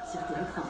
sur téléphone.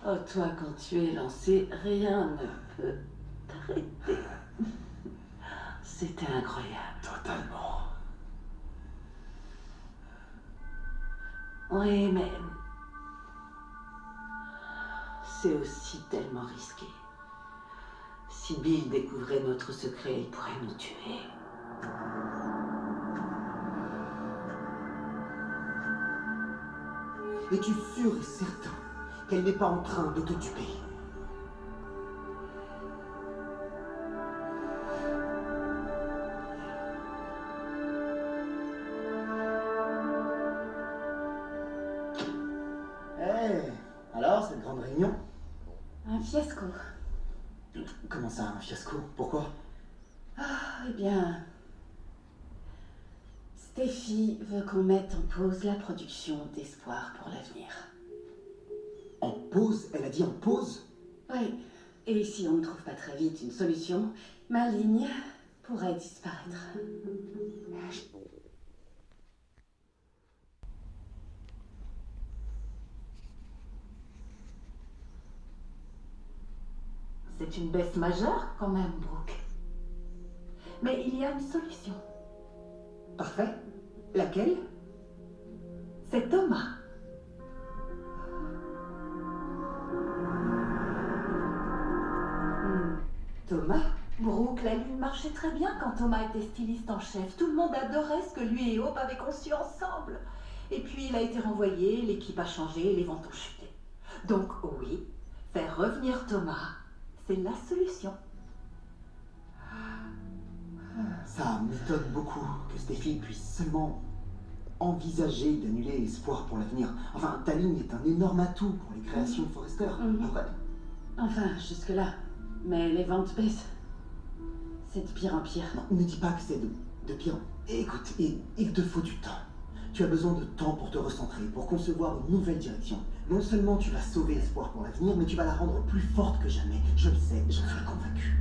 Oh, toi, quand tu es lancé, rien ne peut t'arrêter. C'était incroyable. Totalement. Oui, mais c'est aussi tellement risqué. Si Bill découvrait notre secret, il pourrait nous tuer. Es-tu sûr et certain qu'elle n'est pas en train de te tuer? Alors, cette grande réunion? Un fiasco. Comment ça, un fiasco? Pourquoi? Eh bien, Steffi veut qu'on mette en pause la production d'Espoir pour l'avenir. En pause? Elle a dit en pause? Oui, et si on ne trouve pas très vite une solution, ma ligne pourrait disparaître. C'est une baisse majeure quand même, Brooke. Mais il y a une solution. Parfait. Laquelle? C'est Thomas. Thomas? Brooke, la lune marchait très bien quand Thomas était styliste en chef. Tout le monde adorait ce que lui et Hope avaient conçu ensemble. Et puis il a été renvoyé, l'équipe a changé, les ventes ont chuté. Donc oui, faire revenir Thomas, c'est la solution. Ça m'étonne beaucoup que Steffi puisse seulement envisager d'annuler Espoir pour l'avenir. Enfin, ta ligne est un énorme atout pour les créations Forrester. Pas vrai? Enfin, jusque-là. Mais les ventes baissent. C'est de pire en pire. Non, ne dis pas que c'est de pire. Écoute, il te faut du temps. Tu as besoin de temps pour te recentrer, pour concevoir une nouvelle direction. Non seulement tu vas sauver Espoir pour l'avenir, mais tu vas la rendre plus forte que jamais. Je le sais, j'en suis convaincu.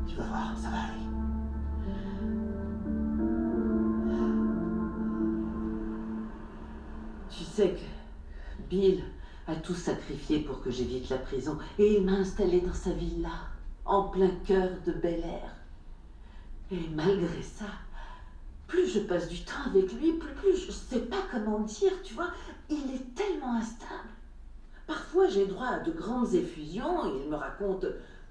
Tu vas voir, ça va aller. Tu sais que Bill a tout sacrifié pour que j'évite la prison. Et il m'a installé dans sa villa, en plein cœur de Bel-Air. Et malgré ça, plus je passe du temps avec lui, plus je sais pas comment dire, tu vois, il est tellement instable. Parfois j'ai droit à de grandes effusions, il me raconte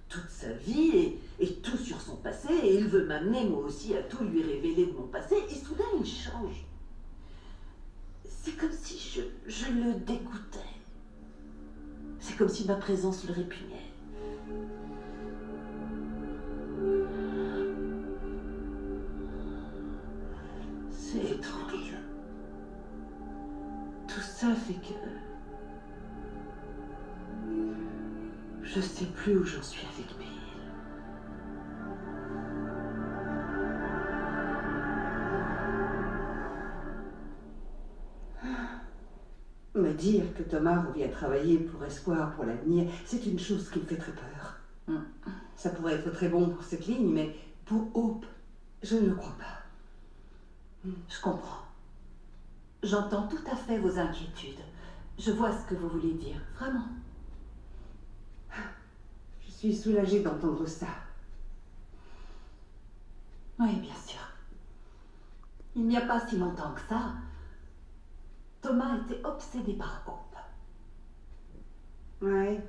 toute sa vie et tout sur son passé, et il veut m'amener moi aussi à tout lui révéler de mon passé, et soudain il change. C'est comme si je le dégoûtais. C'est comme si ma présence le répugnait. C'est étrange. Tout ça fait que je sais plus où j'en suis avec Bill. Me dire que Thomas revient travailler pour Espoir pour l'avenir, c'est une chose qui me fait très peur. Ça pourrait être très bon pour cette ligne, mais pour Hope, je ne le crois pas. Je comprends. J'entends tout à fait vos inquiétudes. Je vois ce que vous voulez dire, vraiment. Je suis soulagée d'entendre ça. Oui, bien sûr. Il n'y a pas si longtemps que ça, Thomas était obsédé par Hope. Ouais,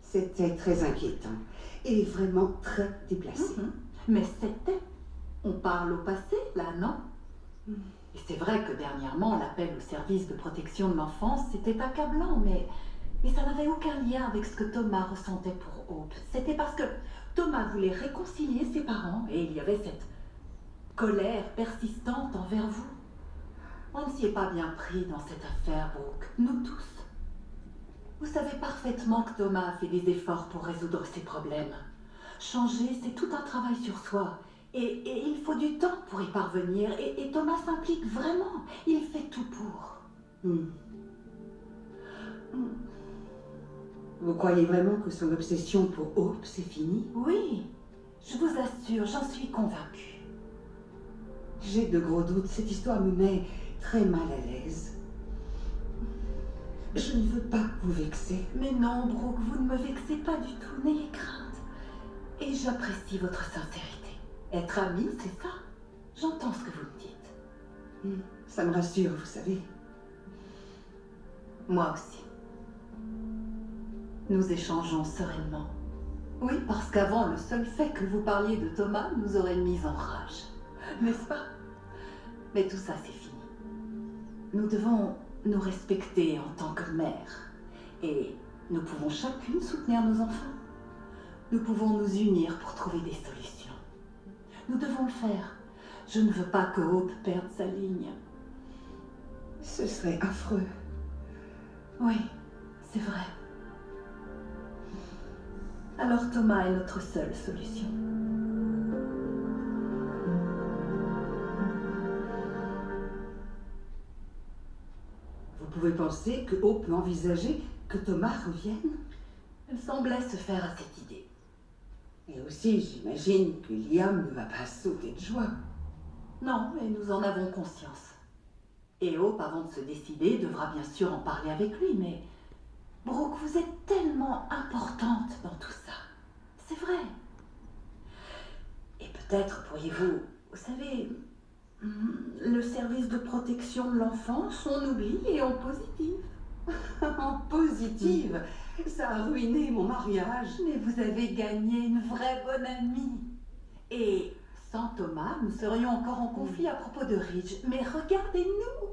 c'était très inquiétant et vraiment très déplacé. Mais c'était. On parle au passé, là, non? Et c'est vrai que dernièrement, l'appel au service de protection de l'enfance, c'était accablant, mais ça n'avait aucun lien avec ce que Thomas ressentait pour Hope. C'était parce que Thomas voulait réconcilier ses parents et il y avait cette colère persistante envers vous. On ne s'y est pas bien pris dans cette affaire, Brooke. Nous tous. Vous savez parfaitement que Thomas a fait des efforts pour résoudre ses problèmes. Changer, c'est tout un travail sur soi. Et il faut du temps pour y parvenir. Et Thomas s'implique vraiment. Il fait tout pour. Vous croyez vraiment que son obsession pour Hope, c'est fini? Oui, je vous assure, j'en suis convaincue. J'ai de gros doutes. Cette histoire me met très mal à l'aise. Je ne veux pas vous vexer. Mais non, Brooke, vous ne me vexez pas du tout. N'ayez crainte. Et j'apprécie votre sincérité. Être amie, c'est ça. J'entends ce que vous me dites. Ça me rassure, vous savez. Moi aussi. Nous échangeons sereinement. Oui, parce qu'avant, le seul fait que vous parliez de Thomas nous aurait mis en rage. N'est-ce pas? Mais tout ça, c'est fini. Nous devons nous respecter en tant que mère. Et nous pouvons chacune soutenir nos enfants. Nous pouvons nous unir pour trouver des solutions. Nous devons le faire. Je ne veux pas que Hope perde sa ligne. Ce serait affreux. Oui, c'est vrai. Alors Thomas est notre seule solution. Vous pouvez penser que Hope peut envisager que Thomas revienne? Elle semblait se faire à cette idée. Et aussi, j'imagine que Liam ne va pas sauter de joie. Non, mais nous en avons conscience. Et Hope, avant de se décider, devra bien sûr en parler avec lui, mais... Brooke, vous êtes tellement importante dans tout ça. C'est vrai. Et peut-être pourriez-vous, vous savez, le service de protection de l'enfance, on oublie et on positive. En positive, ça a ruiné mon mariage. Mais vous avez gagné une vraie bonne amie. Et sans Thomas, nous serions encore en conflit à propos de Ridge. Mais regardez-nous,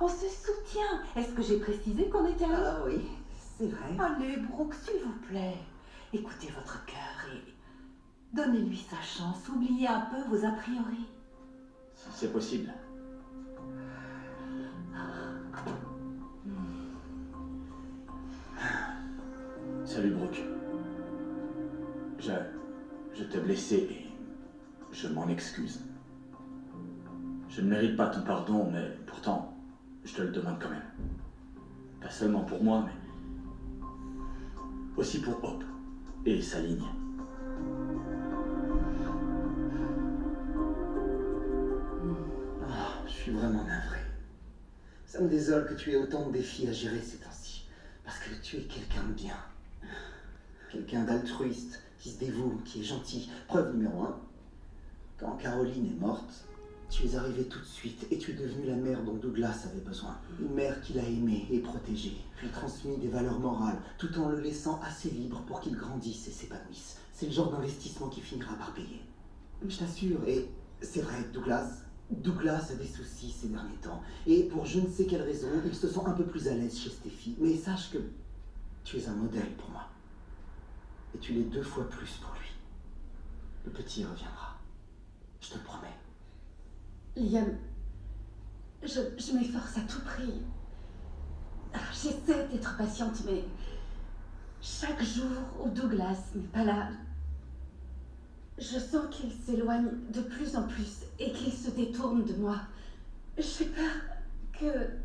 on se soutient. Est-ce que j'ai précisé qu'on était amis? Ah oui, c'est vrai. Allez, Brooke, s'il vous plaît, écoutez votre cœur et donnez-lui sa chance. Oubliez un peu vos a priori. Si c'est possible. Salut Brooke. Je t'ai blessé et je m'en excuse. Je ne mérite pas ton pardon, mais pourtant, je te le demande quand même. Pas seulement pour moi, mais aussi pour Hope et sa ligne. Je suis vraiment navré. Ça me désole que tu aies autant de défis à gérer ces temps-ci. Parce que tu es quelqu'un de bien. Quelqu'un d'altruiste, qui se dévoue, qui est gentil. Preuve numéro 1. Quand Caroline est morte, tu es arrivée tout de suite et tu es devenue la mère dont Douglas avait besoin. Une mère qu'il a aimée et protégée, puis transmis des valeurs morales, tout en le laissant assez libre pour qu'il grandisse et s'épanouisse. C'est le genre d'investissement qui finira par payer. Je t'assure, et c'est vrai, Douglas a des soucis ces derniers temps. Et pour je ne sais quelle raison, il se sent un peu plus à l'aise chez Steffi. Mais sache que tu es un modèle pour moi. Et tu l'es 2 fois plus pour lui. Le petit reviendra. Je te le promets. Liam, je m'efforce à tout prix. J'essaie d'être patiente, mais chaque jour où Douglas n'est pas là, je sens qu'il s'éloigne de plus en plus et qu'il se détourne de moi. J'ai peur que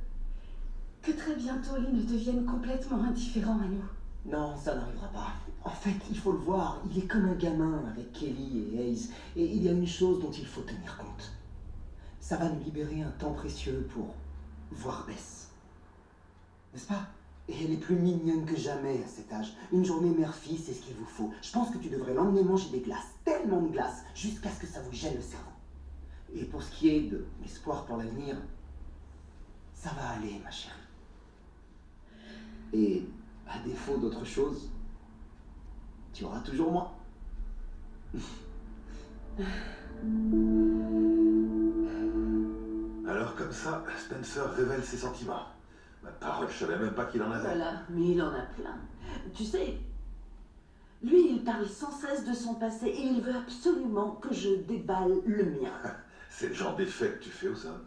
très bientôt il ne devienne complètement indifférent à nous. Non, ça n'arrivera pas. En fait, il faut le voir, il est comme un gamin avec Kelly et Hayes. Et il y a une chose dont il faut tenir compte. Ça va nous libérer un temps précieux pour voir Bess. N'est-ce pas? Et elle est plus mignonne que jamais à cet âge. Une journée mère-fille, c'est ce qu'il vous faut. Je pense que tu devrais l'emmener manger des glaces, tellement de glaces, jusqu'à ce que ça vous gèle le cerveau. Et pour ce qui est de l'espoir pour l'avenir, ça va aller, ma chérie. Et à défaut d'autre chose, tu auras toujours moi. ça, Spencer révèle ses sentiments. Ma parole, je savais même pas qu'il en avait. Voilà, mais il en a plein. Tu sais, lui, il parle sans cesse de son passé et il veut absolument que je déballe le mien. C'est le genre d'effet que tu fais aux hommes.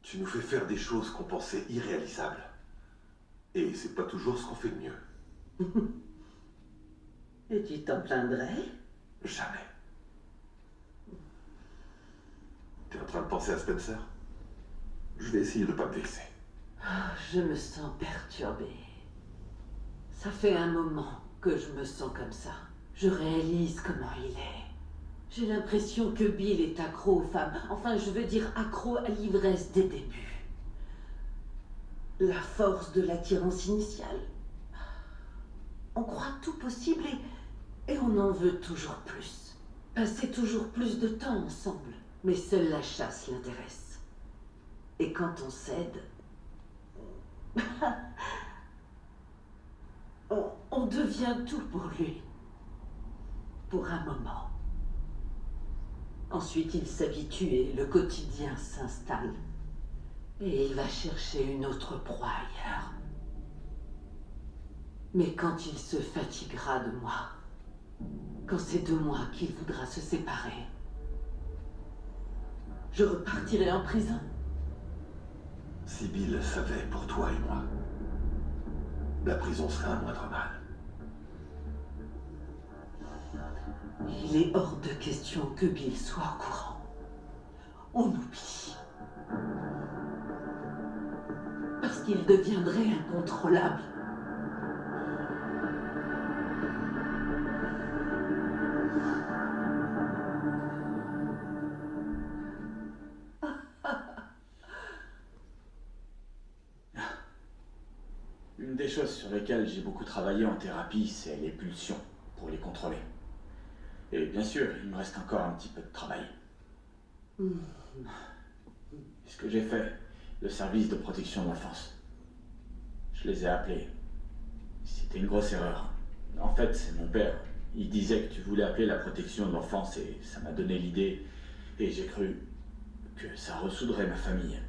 Tu nous fais faire des choses qu'on pensait irréalisables. Et c'est pas toujours ce qu'on fait de mieux. Et tu t'en plaindrais? Jamais. T'es en train de penser à Spencer? Je vais essayer de pas me vexer. Je me sens perturbée. Ça fait un moment que je me sens comme ça. Je réalise comment il est. J'ai l'impression que Bill est accro aux femmes. Enfin, je veux dire accro à l'ivresse des débuts. La force de l'attirance initiale. On croit tout possible et on en veut toujours plus. Passer toujours plus de temps ensemble. Mais seule la chasse l'intéresse. Et quand on cède, on devient tout pour lui. Pour un moment. Ensuite, il s'habitue et le quotidien s'installe. Et il va chercher une autre proie ailleurs. Mais quand il se fatiguera de moi, quand c'est de moi qu'il voudra se séparer, je repartirai en prison. Si Bill savait pour toi et moi, la prison serait un moindre mal. Il est hors de question que Bill soit au courant. On oublie. Parce qu'il deviendrait incontrôlable. Une des choses sur lesquelles j'ai beaucoup travaillé en thérapie, c'est les pulsions, pour les contrôler. Et bien sûr, il me reste encore un petit peu de travail. Ce que j'ai fait, le service de protection de l'enfance. Je les ai appelés. C'était une grosse erreur. En fait, c'est mon père. Il disait que tu voulais appeler la protection de l'enfance et ça m'a donné l'idée. Et j'ai cru que ça ressoudrait ma famille.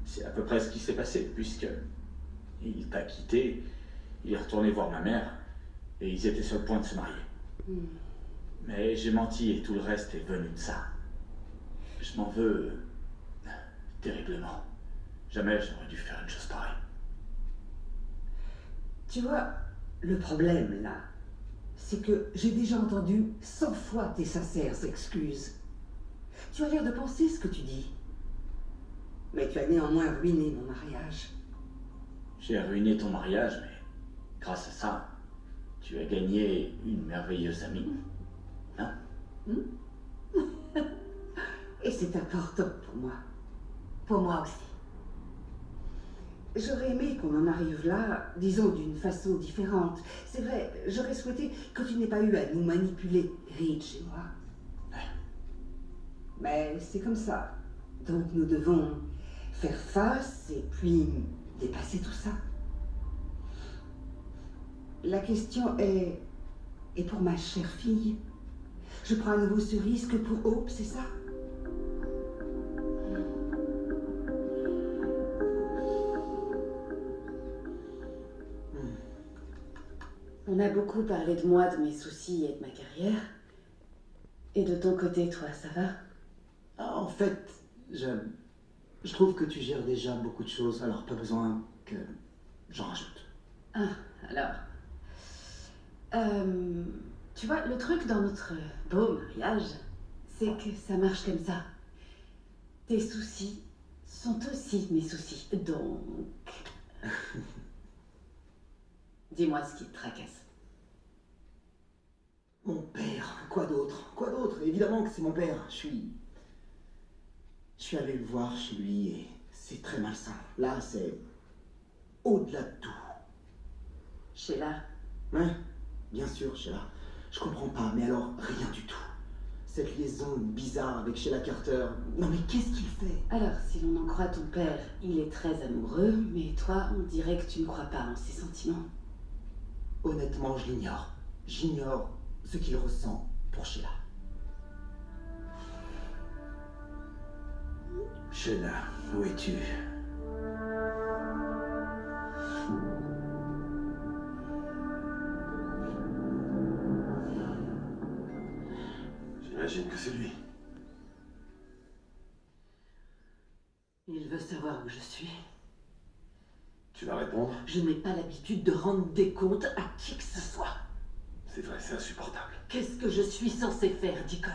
C'est à peu près ce qui s'est passé, puisque il t'a quitté, il est retourné voir ma mère et ils étaient sur le point de se marier. Mais j'ai menti et tout le reste est venu de ça. Je m'en veux terriblement. Jamais j'aurais dû faire une chose pareille. Tu vois, le problème là, c'est que j'ai déjà entendu 100 fois tes sincères excuses. Tu as l'air de penser ce que tu dis. Mais tu as néanmoins ruiné mon mariage. J'ai ruiné ton mariage, mais grâce à ça, tu as gagné une merveilleuse amie. Hein? Et c'est important pour moi. Pour moi aussi. J'aurais aimé qu'on en arrive là, disons d'une façon différente. C'est vrai, j'aurais souhaité que tu n'aies pas eu à nous manipuler, Rich et moi. Mais c'est comme ça. Donc nous devons faire face et puis dépasser tout ça. La question est... Et pour ma chère fille, je prends à nouveau ce risque pour Hope, c'est ça? On a beaucoup parlé de moi, de mes soucis et de ma carrière. Et de ton côté, toi, ça va? En fait, je trouve que tu gères déjà beaucoup de choses, alors pas besoin que j'en rajoute. Ah, alors... tu vois, le truc dans notre beau mariage, c'est que ça marche comme ça. Tes soucis sont aussi mes soucis, donc... Dis-moi ce qui te tracasse. Mon père, quoi d'autre? Quoi d'autre? Évidemment que c'est mon père. Je suis allé le voir chez lui et c'est très malsain. Là, c'est au-delà de tout. Sheila? Ouais, bien sûr, Sheila. Je comprends pas, mais alors rien du tout. Cette liaison bizarre avec Sheila Carter. Non mais qu'est-ce qu'il fait? Alors, si l'on en croit ton père, il est très amoureux, mais toi, on dirait que tu ne crois pas en ses sentiments. Honnêtement, je l'ignore. J'ignore ce qu'il ressent pour Sheila. Sheila, où es-tu? J'imagine que c'est lui. Il veut savoir où je suis. Tu vas répondre? Je n'ai pas l'habitude de rendre des comptes à qui que ce soit. C'est vrai, c'est insupportable. Qu'est-ce que je suis censée faire, Deacon?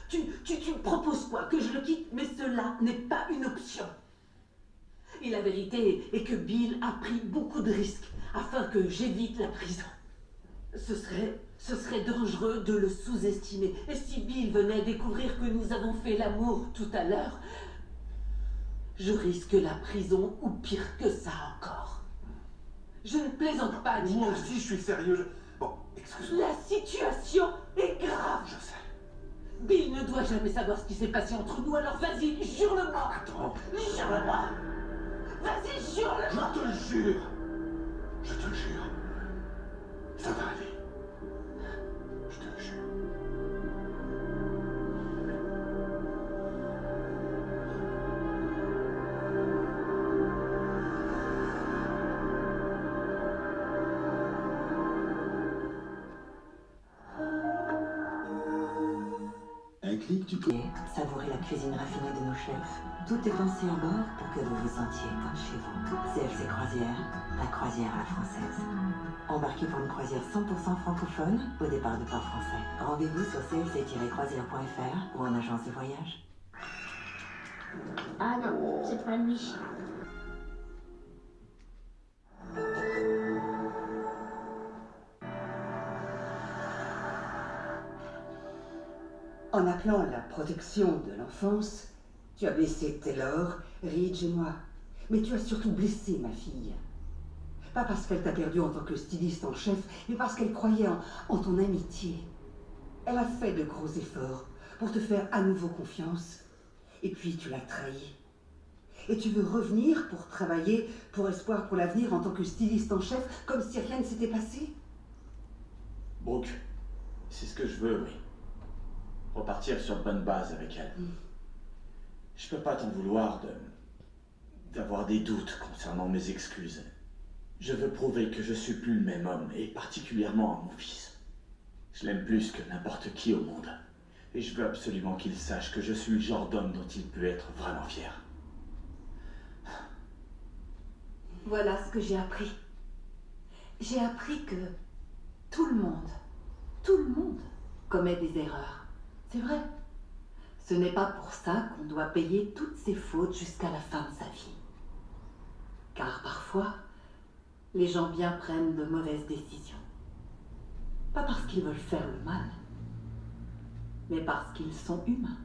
Tu me proposes quoi? Que je le quitte? Mais cela n'est pas une option. Et la vérité est que Bill a pris beaucoup de risques afin que j'évite la prison. Ce serait dangereux de le sous-estimer. Et si Bill venait découvrir que nous avons fait l'amour tout à l'heure, je risque la prison ou pire que ça encore. Je ne plaisante pas, Deacon. Moi aussi, je suis sérieux. Bon, excuse-moi. La situation est grave. Je sais. Bill ne doit jamais savoir ce qui s'est passé entre nous, alors vas-y, jure-le-moi. Attends. Jure-le-moi. Vas-y, jure-le-moi. Je te le jure. Je te le jure. Ça va aller. Je te le jure. Un clic, tu peux. Savourez la cuisine raffinée de nos chefs. Tout est pensé à bord pour que vous vous sentiez comme chez vous. CLC Croisière, la croisière à la française. Embarquez pour une croisière 100% francophone au départ de port français. Rendez-vous sur clc-croisière.fr ou en agence de voyage. Ah non, c'est pas lui. En appelant la protection de l'enfance, tu as blessé Taylor, Ridge et moi. Mais tu as surtout blessé ma fille. Pas parce qu'elle t'a perdu en tant que styliste en chef, mais parce qu'elle croyait en ton amitié. Elle a fait de gros efforts pour te faire à nouveau confiance. Et puis tu l'as trahi. Et tu veux revenir pour travailler pour Espoir pour l'avenir en tant que styliste en chef, comme si rien ne s'était passé? Brooke, c'est ce que je veux, oui. Repartir sur bonne base avec elle. Je peux pas t'en vouloir d'avoir des doutes concernant mes excuses. Je veux prouver que je suis plus le même homme, et particulièrement à mon fils. Je l'aime plus que n'importe qui au monde. Et je veux absolument qu'il sache que je suis le genre d'homme dont il peut être vraiment fier. Voilà ce que j'ai appris. J'ai appris que tout le monde commet des erreurs. C'est vrai. Ce n'est pas pour ça qu'on doit payer toutes ses fautes jusqu'à la fin de sa vie. Car parfois, les gens bien prennent de mauvaises décisions. Pas parce qu'ils veulent faire le mal, mais parce qu'ils sont humains.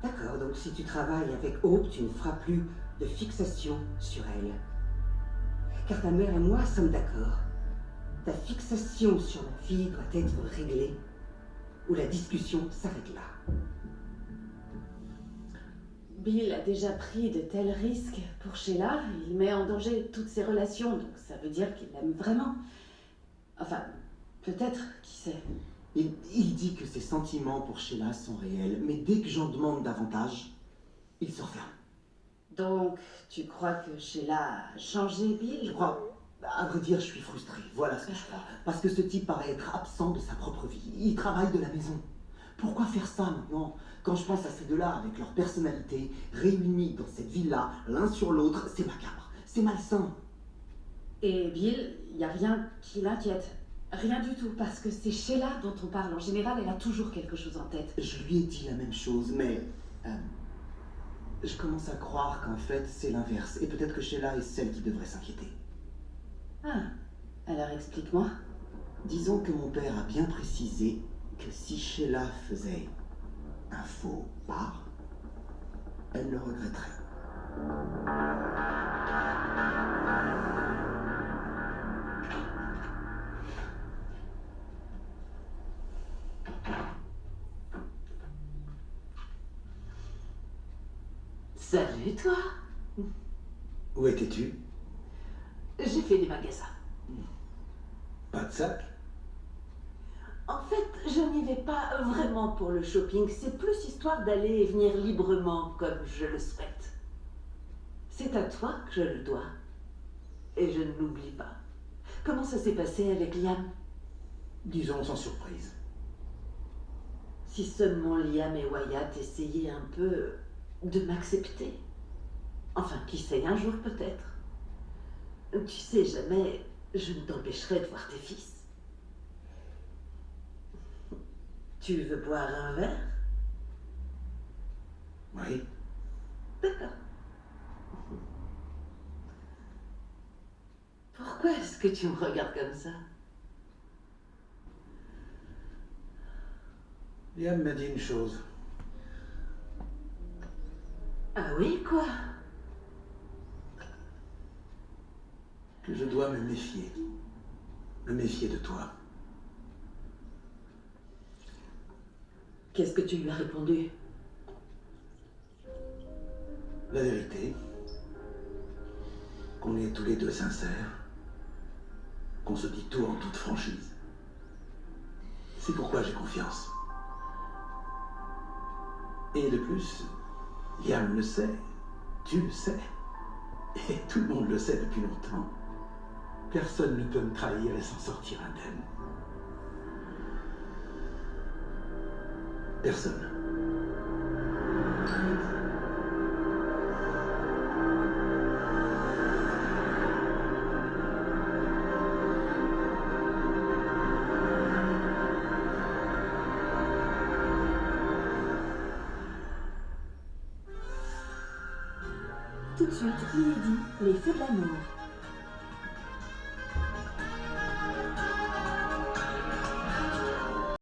D'accord, donc si tu travailles avec Hope, tu ne feras plus de fixation sur elle. Car ta mère et moi sommes d'accord. Ta fixation sur la fille doit être réglée, ou la discussion s'arrête là. Bill a déjà pris de tels risques pour Sheila. Il met en danger toutes ses relations, donc ça veut dire qu'il l'aime vraiment. Enfin, peut-être, qui sait. Il dit que ses sentiments pour Sheila sont réels, mais dès que j'en demande davantage, il se referme. Donc, tu crois que Sheila a changé Bill? Je crois, à vrai dire, je suis frustré. Voilà ce que je crois. Parce que ce type paraît être absent de sa propre vie. Il travaille de la maison. Pourquoi faire ça maintenant? Quand je pense à ces deux-là, avec leur personnalité, réunis dans cette villa, l'un sur l'autre, c'est macabre. C'est malsain. Et Bill, il n'y a rien qui l'inquiète. Rien du tout, parce que c'est Sheila dont on parle. En général, elle a toujours quelque chose en tête. Je lui ai dit la même chose, mais... je commence à croire qu'en fait, c'est l'inverse. Et peut-être que Sheila est celle qui devrait s'inquiéter. Ah, alors explique-moi. Disons que mon père a bien précisé que si Sheila faisait un faux pas, elle le regretterait. Salut, toi. Où étais-tu? J'ai fait des magasins. Pas de sac? En fait, Je n'y vais pas vraiment pour le shopping, c'est plus histoire d'aller et venir librement comme je le souhaite. C'est à toi que je le dois. Et je ne l'oublie pas. Comment ça s'est passé avec Liam? Disons sans surprise. Si seulement Liam et Wyatt essayaient un peu de m'accepter. Enfin, qui sait, un jour peut-être. Tu sais jamais, je ne t'empêcherai de voir tes fils. Tu veux boire un verre? Oui. D'accord. Pourquoi est-ce que tu me regardes comme ça? Liam m'a dit une chose. Ah oui, quoi? Que je dois me méfier. Me méfier de toi. Qu'est-ce que tu lui as répondu? La vérité. Qu'on est tous les deux sincères. Qu'on se dit tout en toute franchise. C'est pourquoi j'ai confiance. Et de plus, Liam le sait, tu le sais, et tout le monde le sait depuis longtemps. Personne ne peut me trahir et s'en sortir indemne. Personne. Tout de suite, inédit, les feux de l'amour.